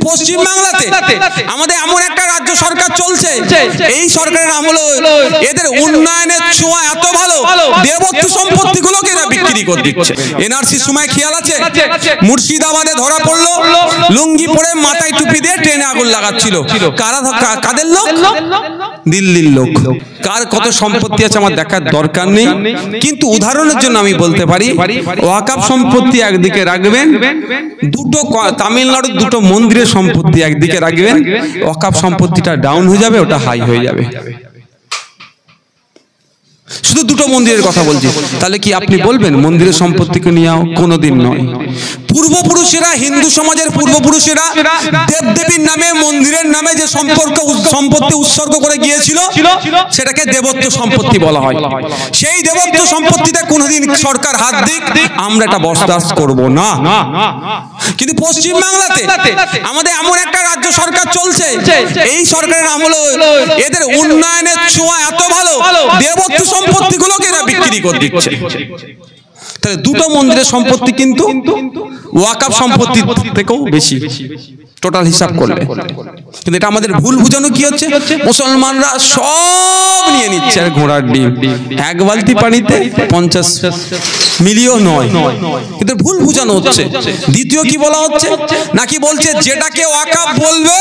পশ্চিম বাংলাতে আমাদের এমন একটা রাজ্য সরকার চলছে, এই সরকারের আমলে এদের উন্নয়নের ছোঁয়া এত ভালো, দেবত্ব সম্পত্তিগুলোকে এরা বিক্রি করে দিচ্ছে। এনআরসির সময় খেয়াল আছে, মুর্শিদাবাদে ধরা পড়লো, লুঙ্গি পরে মাথায় টুপি দিয়ে ট্রেনে আগুন লাগাচ্ছিল। কাদের লোক? দিল্লির লোক। কার কত সম্পত্তি আছে আমার দেখার দরকার নেই, কিন্তু উদাহরণের জন্য আমি বলতে পারি ওয়াকফ সম্পত্তি একদিকে রাখবেন, দুটো তামিলনাড়ুর দুটো মন্দিরের সম্পত্তি একদিকে রাখবেন, ওয়াকফ সম্পত্তিটা ডাউন হয়ে যাবে, ওটা হাই হয়ে যাবে। শুধু দুটো মন্দিরের কথা বলছি, তাহলে কি আপনি বলবেন মন্দিরের সম্পত্তিকে নিয়ে? কোনোদিন নয়। পূর্বপুরুষেরা, হিন্দু সমাজের পূর্বপুরুষেরা দেবদেবীর নামে, মন্দিরের নামে যে সম্পত্তি উৎসর্গ করে গিয়েছিল সেটাকে দেবত্ব সম্পত্তি বলা হয়। সেই দেবত্ব সম্পত্তিতে কোনোদিন সরকার হাত দিক, আমরা এটা বরদাস্ত করব না। কিন্তু পশ্চিম বাংলাতে আমাদের এমন একটা রাজ্য সরকার চলছে, এই সরকারের আমলে এদের উন্নয়নের ছোঁয়া এত ভালো, দেবত্ব সম্পত্তিগুলোকে এরা বিক্রি করে দিচ্ছে। তাহলে দুটো মন্দিরের সম্পত্তি কিন্তু ওয়াকফ সম্পত্তি থেকেও বেশি টোটাল হিসাব করলে। কিন্তু এটা আমাদের ভুল বুঝানো কি হচ্ছে, মুসলমানরা সব নিয়ে নিচ্ছে আর ঘোড়ার ডিম, এক বালতি পানিতে 50 মিলিয়ন নয়, কিন্তু ভুল বুঝানো হচ্ছে। দ্বিতীয় কি বলা হচ্ছে, নাকি বলছে যেটাকে ওয়াকফ বলবে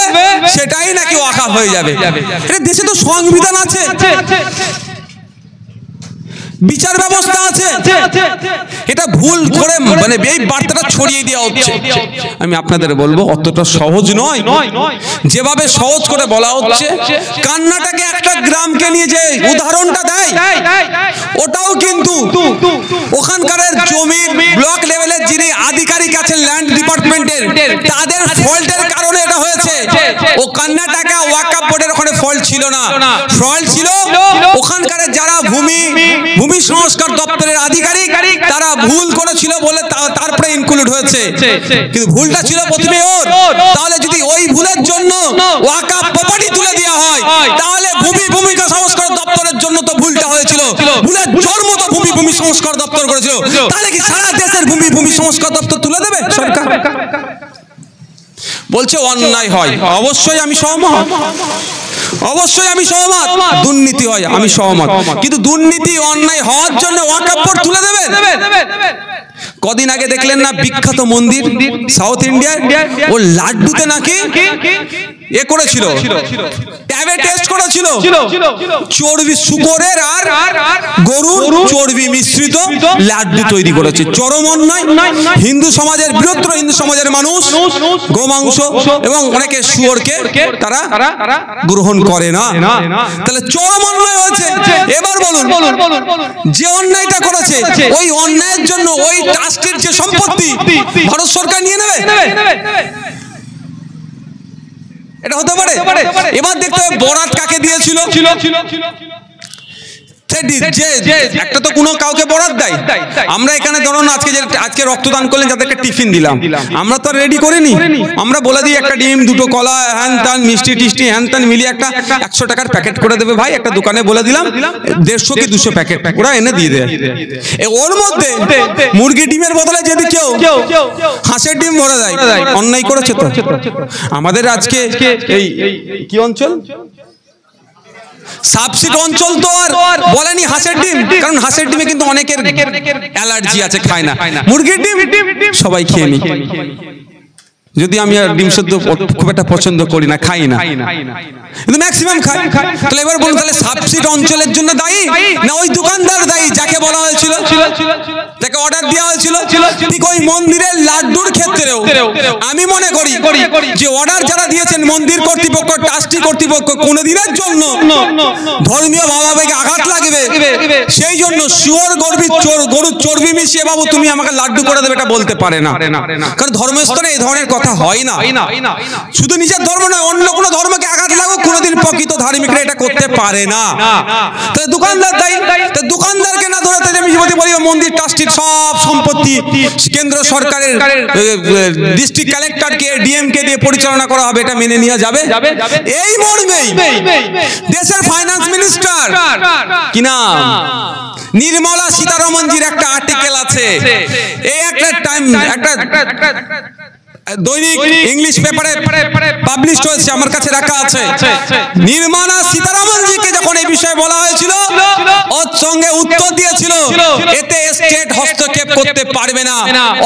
সেটাই নাকি ওয়াকফ হয়ে যাবে। এটা দেশে তো সংবিধান আছে, বিচার ব্যবস্থা আছে, এটা ভুল করে মানে এই বার্তাটা ছড়িয়ে দেওয়া হচ্ছে। আমি আপনাদের বলবো অতটা সহজ নয়। যেভাবে সহজ করে বলা হচ্ছে, কর্ণাটকে একটা গ্রামকে নিয়ে যে উদাহরণটা দেয়, ওটাও কিন্তু ওখানকার জমি ব্লক লেভেলের যিনি আধিকারিক আছেন ল্যান্ড ডিপার্টমেন্টের, তাদের ফল্টের কারণে এটা হয়েছে। ও কর্ণাটকে ওয়াকফ বোর্ডের ওখানে ফল্ট ছিল না, ফল্ট ছিল ওখানকার যারা ভূমি সংস্কার দপ্তরের আধিকারিক, তারা ভুল করেছিল বলে তারপরে ইনক্লুড হয়েছে, কিন্তু ভুলটা ছিল প্রথমে ওর। তাহলে যদি ওই ভুলের জন্য ওয়াকফ প্রপার্টি তুলে দেওয়া হয়, তাহলে ভূমি সংস্কার দপ্তরের জন্য তো ভুলটা হয়েছিল, ভুলের জন্ম তো ভূমি সংস্কার দপ্তর করেছিল। তাহলে কি সারা দেশের ভূমি সংস্কার দপ্তর তুলে দেবে সরকার? বলছে অন্যায় হয়, অবশ্যই আমি সহমত, অবশ্যই আমি সহমত। দুর্নীতি হয়, আমি সহমত, কিন্তু দুর্নীতি অন্যায় হওয়ার জন্য ওয়াকফ বোর্ড তুলে দেবেন? কদিন আগে দেখলেন না বিখ্যাত মন্দির সাউথ ইন্ডিয়ায়, ও লাড্ডুতে নাকি এ করেছিল, ট্যাবে টেস্ট করেছিল, চর্বি শুকরের আর গরুর চর্বি মিশ্রিত লাড্ডু তৈরি করেছে। চরম অন্যায়। হিন্দু সমাজের, বৃহত্তর হিন্দু সমাজের মানুষ গোমাংস এবং অনেকে শুয়োরকে তারা গ্রহণ করে না, তাহলে চরম অন্যায় হয়েছে। এবার বলুন, যে অন্যায়টা করেছে ওই অন্যায়ের জন্য ওই ট্রাস্টের যে সম্পত্তি ভারত সরকার নিয়ে নেবে? এটা হতে পারে? এবার দেখতে হবে বরাত কাকে দিয়েছিল। একটা তো কোনো কাউকে বরাত দেয়। আমরা এখানে ধরুন আজকে রক্তদান করলেন, যাদেরকে টিফিন দিলাম, আমরা তো রেডি করিনি, আমরা বলে দিই একটা ডিম, দুটো কলা, হ্যান ত্যান, মিষ্টি টিষ্টি হ্যান ত্যান মিলিয়ে একটা 100 টাকার প্যাকেট করে দেবে ভাই। একটা দোকানে বলে দিলাম 150 কি 200 প্যাকেট, ওরা এনে দিয়ে দেয়। ওর মধ্যে মুরগি ডিমের বদলে যদি কেউ হাঁসের ডিম ভরে দেয়, অন্যায় করেছে তো। আমাদের আজকে এই কি অঞ্চল, সাবসিড অঞ্চল তো আর বলেনি হাঁসের ডিম, কারণ হাঁসের ডিমে কিন্তু অনেকের অ্যালার্জি আছে, খায় না। মুরগির ডিম সবাই খেয়ে নি, যদি আমি আর ডিম সেদ্ধ খুব একটা পছন্দ করি না, খাই না, কিন্তু ম্যাক্সিমাম খাই। তাহলে এবার বলুন, তাহলে সাবসিড অঞ্চলের জন্য দায়ী না ওই দোকানদার দায়ী যাকে বলা হয়েছিল, যাকে অর্ডার দেওয়া হয়েছিল? ঠিক ওই মন্দিরের লাড্ডুর ক্ষেত্রেও আমি মনে করি যে অর্ডার যারা দিয়েছেন মন্দির কর্তৃপক্ষ, ট্রাস্টি কর্তৃপক্ষ, কোনদিনের জন্য ধর্মীয় ভাবাবেগে আঘাত লাগবে সেই জন্য শুয়োর গরুর চর্বি মিশিয়ে বাবু তুমি আমাকে লাড্ডু করে দেবে, এটা বলতে পারে না। কারণ ধর্মস্থানে এই ধরনের কথা হয় না। শুধু নিজের ধর্ম নয়, অন্য কোনো ধর্মকে আঘাত লাগুক, কোনোদিন প্রকৃত ধার্মিকরা এটা করতে পারে না। তাহলে দোকানদার দায়ী। দোকানদারকে না ধরে আমি যদি বলি মন্দির ট্রাস্টির সব সম্পত্তি কেন্দ্র সরকারের ডিস্ট্রিক্ট কালেক্টরকে, ডিএমকে দিয়ে পরিচালনা করা হবে, এটা মেনে নেওয়া যাবে? এই মর্মেই দেশের ফাইন্যান্স মিনিস্টার কি নাম, নির্মলা সীতারমনজির একটা আর্টিকেল আছে। এই একটা টাইম একটা দৈনিক ইংলিশ পেপারে পাবলিশ হয়েছে, আমার কাছে রাখা আছে। নির্মলা সীতারামনজিকে যখন এই বিষয়ে বলা হয়েছিল, ওর সঙ্গে উত্তর দিয়েছিল এতে স্টেট হস্তক্ষেপ করতে পারবে না,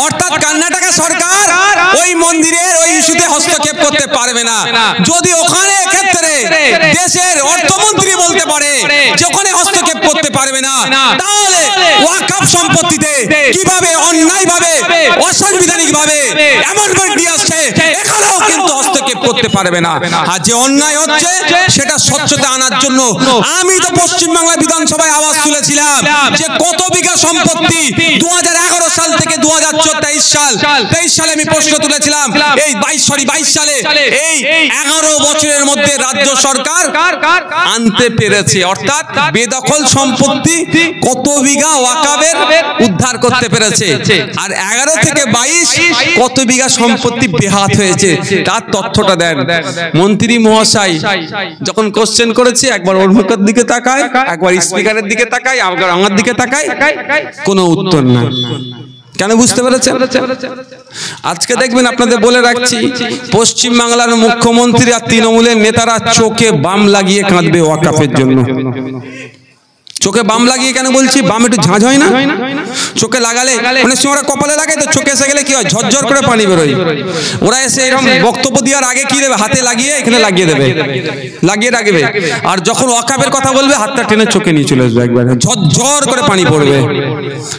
অর্থাৎ কর্ণাটক সরকার ওই মন্দিরের ওই ইস্যুতে হস্তক্ষেপ করতে পারবে না। যদি ওখানে ক্ষেত্রে দেশের অর্থমন্ত্রী বলতে পারে যে ওখানে হস্তক্ষেপ করতে পারবে না, তাহলে ওয়াকফ সম্পত্তিতে কিভাবে অন্যায়ভাবে অসাংবিধানিকভাবে এমনভাবে দিয়ে আসছে, এখানেও কিন্তু হস্তক্ষেপ করতে পারবে না। আর যে অন্যায় হচ্ছে সেটা স্বচ্ছতা আনার জন্য আমি তো পশ্চিমবাংলা বিধানসভায় আওয়াজ তুলেছিলাম যে কত বিঘা সম্পত্তি 2011 সাল থেকে 2023 সালে আমি প্রশ্ন তুলেছিলাম, এই 22 সালে এই 11 বছরের মধ্যে রাজ্য সরকার আনতে পেরেছে, অর্থাৎ বেদখল সম্পত্তি কত বিঘা ওয়াকফের উদ্ধার করতে পেরেছে, আর 11 থেকে 22 কত বিঘা সম্পত্তি বেহাত হয়েছে তার তথ্যটা দেন। মন্ত্রী মহাশয় যখন কোশ্চেন করেছে, একবার ওর মুখের দিকে তাকায়, একবার স্পিকারের দিকে তাকায়, একবার আমার দিকে তাকায়, কোনো উত্তর না। কেন বুঝতে পেরেছেন? আজকে দেখবেন, আপনাদের বলে রাখছি, পশ্চিম বাংলার মুখ্যমন্ত্রী আর তৃণমূলের নেতারা চোখে বাম লাগিয়ে কাঁদবে ওয়াকফের জন্য। চোখে বাম লাগিয়ে কেন বলছি? বাম একটু ঝাঁঝ হয় না? চোখে লাগালে অনেক সময় ওরা কপালে লাগায়, তো চোখে এসে গেলে কি হয়, ঝরঝর করে পানি বেরোয়। ওরা এসে এরকম বক্তব্য দেওয়ার আগে কি দেবে, হাতে লাগিয়ে এখানে লাগিয়ে দেবে, লাগিয়ে রাখবে, আর যখন ওয়াকফের কথা বলবে হাতটা টেনে চোখে নিয়ে চলে আসবে, একবার ঝরঝর করে পানি পড়বে,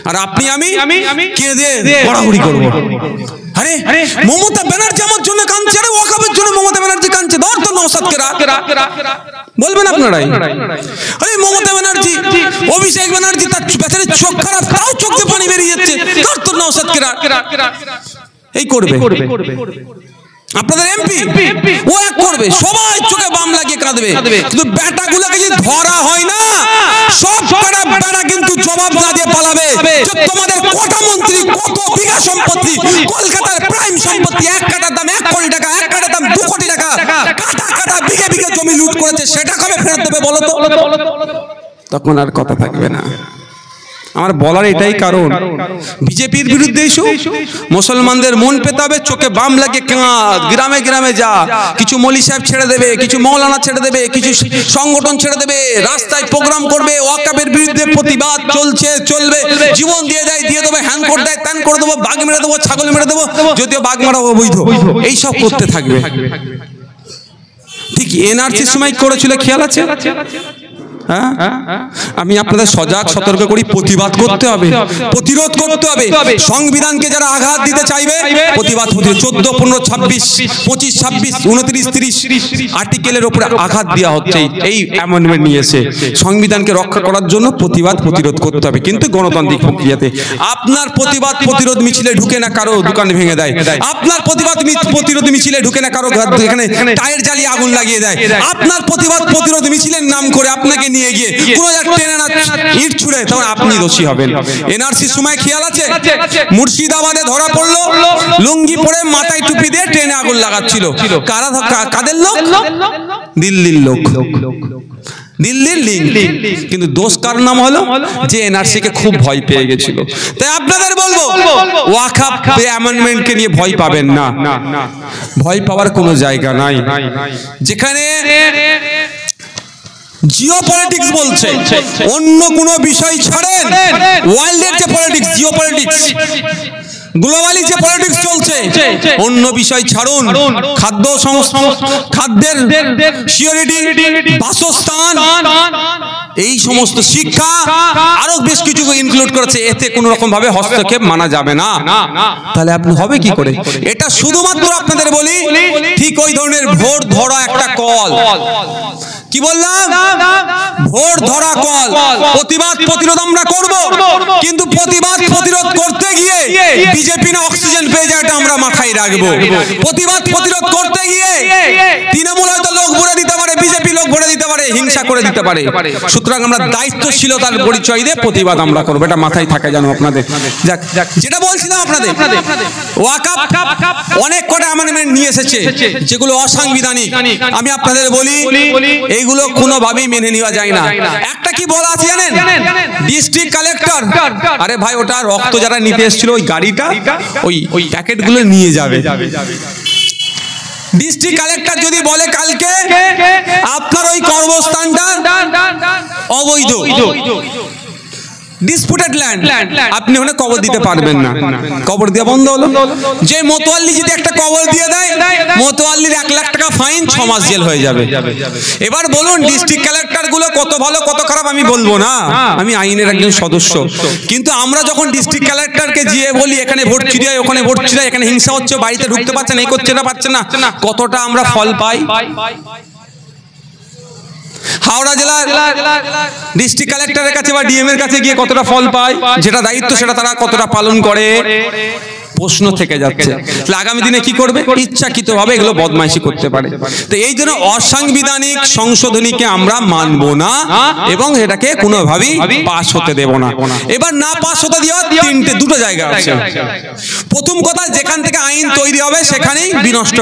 আর আপনি আমি কেঁদে গড়াগড়ি করবো। আরে মমতা ব্যানার্জি আমার জন্য কাঁদছে, আরে ওয়াকফের জন্য মমতা ব্যানার্জি কাঁদছে, ধর তো নওশাদকে রাখ, বলবেন আপনারাই। আরে মমতা ব্যানার্জি, অভিষেক ব্যানার্জি তার বেচারে চোখ খারাপ, তাও চোখ দিয়ে পানি বেরিয়ে যাচ্ছে, ধর তো নওশাদকে রাখ, এই করবে আপনাদের এমপি, ও এক করবে, সবাই চোখে বাম লাগিয়ে কাঁদবে, কিন্তু বেটাগুলোকে যদি ধরা হয় না, সব বেটা কিন্তু জবাব না দিয়ে পালাবে যে তোমাদের কটা মন্ত্রী কত বিঘা সম্পত্তি, কলকাতার প্রাইম সম্পত্তি, এক কাঠার দাম 1 কোটি টাকা, এক কাঠার দাম 2 কোটি টাকা, কাটা কাটা বিঘে বিঘে জমি লুট করেছে, সেটা কবে ফেরত দেবে বলো তো? তখন আর কথা থাকবে না। আমার বলার এটাই কারণ, বিজেপির বিরুদ্ধে ইস্যু, মুসলমানদের মন পেতাবে, চোখে বাম লাগে কাঁদ, গ্রামে গ্রামে যা, কিছু মৌলী সাহেব ছেড়ে দেবে, কিছু মৌলানা ছেড়ে দেবে, কিছু সংগঠন ছেড়ে দেবে, রাস্তায় প্রোগ্রাম করবে, ওয়াকফের বিরুদ্ধে প্রতিবাদ চলছে, চলবে, জীবন দিয়ে দেবে, হ্যান করে দেয়, ত্যান করে দেবো, বাঘ মেরে দেবো, ছাগল মেরে দেবো, যদিও বাঘ মারা অবৈধ, এইসব করতে থাকবে। ঠিক এনআরসির সময় করেছিল, খেয়াল আছে? আমি আপনাদের সজাগ সতর্ক করি, প্রতিবাদ করতে হবে, প্রতিরোধ করতে হবে। সংবিধানকে যারা আঘাত দিতে চাইবে, প্রতিবাদ 14, 15, 26, 25, 26, 29, 30 আর্টিকেলের উপরে আঘাত দেওয়া হচ্ছে। এই অ্যামেন্ডমেন্ট নিয়ে এসে সংবিধানকে রক্ষা করার জন্য প্রতিবাদ প্রতিরোধ করতে হবে, কিন্তু গণতান্ত্রিক প্রক্রিয়াতে। আপনার প্রতিবাদ প্রতিরোধ মিছিলে ঢুকে না কারো দোকান ভেঙে দেয়, আপনার প্রতিবাদ প্রতিরোধ মিছিলে ঢুকে না কারো এখানে টায়ার জ্বালিয়ে আগুন লাগিয়ে দেয়, আপনার প্রতিবাদ প্রতিরোধ মিছিলের নাম করে আপনাকে নিয়ে গিয়ে কোনো ট্রেনে না ইট ছুড়ে, তখন আপনি দোষী হবেন। এনআরসির সময় খেয়াল আছে, মুর্শিদাবাদে ধরা পড়লো, লুঙ্গি পরে মাথায় টুপি দিয়ে ট্রেনে আগুন লাগাচ্ছিল, কাদের লোক? দিল্লির লোক, দিল্লির লিঙ্ক, কিন্তু দোষ কার নাম হলো যে এনআরসি কে খুব ভয় পেয়ে গেছিল। তাই আপনাদের বলবো, ওয়াকফ অ্যামেন্ডমেন্টকে নিয়ে ভয় পাবেন না, ভয় পাওয়ার কোনো জায়গা নাই। যেখানে জিওপলিটিক্স বলছে, অন্য কোন বিষয় ছাড়েন, ওয়ার্ল্ডের যে পলিটিক্স, জিওপলিটিক্স, গ্লোবালি যে পলিটিক্স চলছে, অন্য বিষয় ছাড়ুন, খাদ্য খাদ্যের সিকিউরিটি, বাসস্থান, এই সমস্ত শিক্ষা, আরো বেশ কিছু ইনক্লুড করেছে, এতে কোন রকম ভাবে হস্তক্ষেপ মানা যাবে না। তাহলে আপনি হবে কি করে? এটা শুধুমাত্র আপনাদের বলি, ঠিক ওই ধরনের ভোট ধরা একটা কল, কি বললাম, ভোট ধরা কল, প্রতিবাদ প্রতিরোধ আমরা করব, কিন্তু প্রতিবাদ প্রতিরোধ করতে গিয়ে বিজেপি না অক্সিজেন পেয়ে যায়, এটা আমরা মাথায় রাখবো। প্রতিবাদ প্রতিরোধ করতে গিয়ে তৃণমূল হয়তো লোক ভরে দিতে পারে, বিজেপি লোক লোক ভরে দিতে পারে, হিংসা করে দিতে পারে। সুতরাং আমরা দায়িত্বশীলতার পরিচয় দিয়ে প্রতিবাদ আমরা করবো, এটা মাথায় থাকে জানো আপনাদের। যেটা বলছিলাম আপনাদের, ওয়াকাফ অনেক কটা আমাদের নিয়ে এসেছে যেগুলো অসাংবিধানিক। আমি আপনাদের বলি এইগুলো কোনোভাবেই মেনে নেওয়া যায় না। একটা কি বলা আছে জানেন, ডিস্ট্রিক্ট কালেক্টর, আরে ভাই ওটা রক্ত যারা নিতে এসেছিল ওই গাড়িটা ওই প্যাকেটগুলো নিয়ে যাবে। ডিস্ট্রিক্ট কালেক্টর যদি বলে কালকে আপনার ওই কর্মস্থানটা অবৈধ, ডিসপুটেড ল্যান্ড, আপনি ওখানে কবর দিতে পারবেন না, কবর দেওয়া বন্ধ হলো। যে মোতোয়াল্লি যদি একটা কবর দিয়ে দেয়, মোতোয়াল্লির 1 লাখ টাকা ফাইন, 6 মাস জেল হয়ে যাবে। এবার বলুন ডিস্ট্রিক্ট কালেক্টর গুলো কত ভালো কত খারাপ আমি বলবো না, আমি আইনের একজন সদস্য। কিন্তু আমরা যখন ডিস্ট্রিক্ট কালেক্টরকে গিয়ে বলি এখানে ভোট চুরি হয়, ওখানে ভোট চুরি হয়, এখানে হিংসা হচ্ছে, বাড়িতে ঢুকতে পারছেন, এই করছে না পারছে না, কতটা আমরা ফল পাই। হাওড়া জেলার ডিস্ট্রিক্ট কালেক্টরের কাছে বা ডিএম এর কাছে গিয়ে কতটা ফল পায়, যেটা দায়িত্ব সেটা তারা কতটা পালন করে, প্রশ্ন থেকে যাচ্ছে। আগামী দিনে কি করবে, ইচ্ছাকৃতভাবে এগুলো বদমাইশি করতে পারে। তো এই জন্য অসাংবিধানিক সংশোধনীকে আমরা মানব না এবং এটাকে কোনোভাবেই পাস হতে দেব না। এবার না পাস হতে দেওয়া দুটো জায়গা আছে। প্রথম কথা, যেখান থেকে আইন তৈরি হবে সেখানেই বিনষ্ট